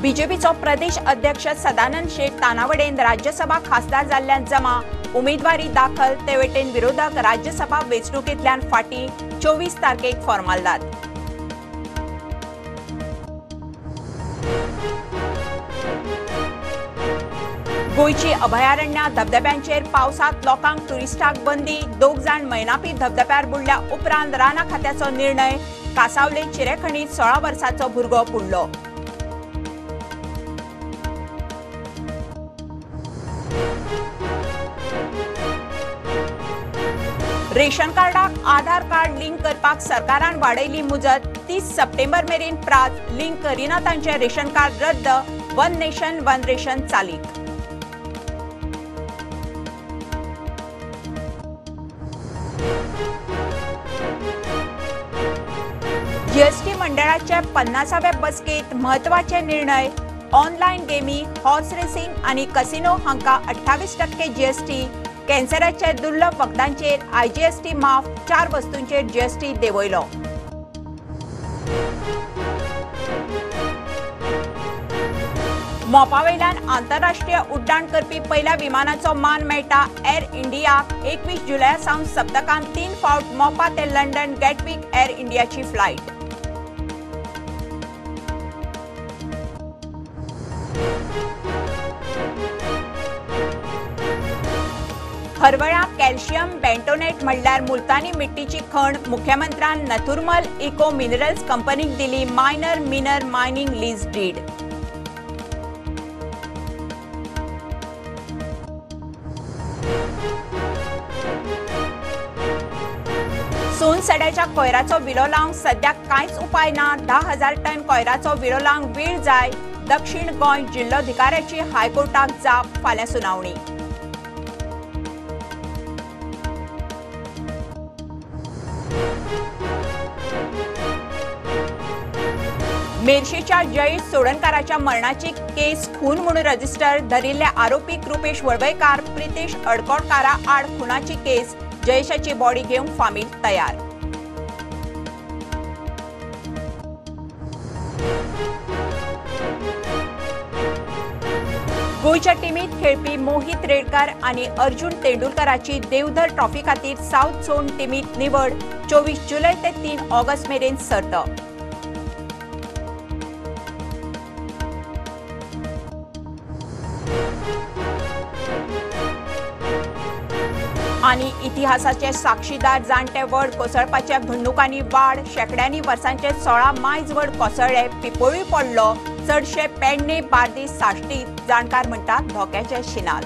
बीजेपीचो प्रदेश अध्यक्ष सदानंद शेठ तानावडेन राज्यसभा खासदार जाल्ल्यान जमा उमेदवारी दाखल तेवटेन विरोधक राज्यसभा वेंचणुकेंतल्यान फाटीं 24 तारखेक फॉर्मालदात। गोयची अभयारण्य धबधब्यांचेर पावसात लोकांक टुरिस्टांक बंदी। 2 जाण मैनापी धबधब्यार बुडल्या उपरांत राना खात्याचो निर्णय। कासावले चिरेखणीत 16 वर्साचो भुरगो बुडलो। रेशन कार्डाक आधार कार्ड लिंक करपाक सरकारान वाडयली मुजत। 30 सप्टेंबर मेरेन प्रात लिंक करिना तांचे रेशन कार्ड रद्द। वन नेशन वन रेशन चालीक। जीएसटी मंडळाचे 50व्या बसकेत महत्वाचे निर्णय। ऑनलायन गेमी, हॉर्स रेसिंग आनी कसिनो हांका 28% जीएसटी। कॅन्सराचे दुर्लभ वखदांचेर आयजीएसटी माफ। 4 वस्तूंचेर जीएसटी देंवयलो। मोपावेल्यान आंतरराष्ट्रीय उड्डाण करपी पहिल्या विमानाचो मान मेळटा। एअर इंडियाक 21 जुलया सावन सप्तकांत 3 फावट मोपा ते लंडन गॅटविक एअर इंडियाची फ्लायट। हरवळ्या कॅल्शियम बेंटोनेट म्हणल्यार मुल्तानी मिट्टीची खण। मुख्यमंत्र्यान नथुरमल इको मिनरल्स कंपनीक दिली मायनर मिनर मायनिंग लीज डीड। सोनसड्याच्या कोयराचो विलो लावंक सद्याक कांयच उपाय ना। 10,000 टन कोयराचो विलो लावंक वेळ जाय। दक्षिण गोंय जिल्लोधिकाऱ्याची हायकोर्टाक जाप। फाल्यां सुनावणी। मेर्शेच्या जयेश सोडणकाराच्या मरणाची केस खून म्हणून रजिस्टर। धरिल्ल्या आरोपी कृपेश वळवयकार, प्रितेश अडकोडकारा आड खुनाची केस। जयेशाची बॉडी घेवंक फामील तयार। गोयच्या टीमीत खेळपी मोहित रेडकर आणि अर्जुन तेंडुलकराची देवधर ट्रॉफी खातीर साउथ झोन टीमीत निवड। 24 जुलै ते 3 ऑगस्ट मेरेन सर्त। आणि इतिहासाचे साक्षीदार जाणटे व्हड कोसळपाच्या घडणुकांनी वाड। शेकड्यांनी वर्सांचे 16 मायज व्हड कोसळ्ळे। पिपोळी पडलो। चडशे पेडणे, बार्देस, साश्टीत। जाणकार म्हणटात धोक्याचे शिनाल।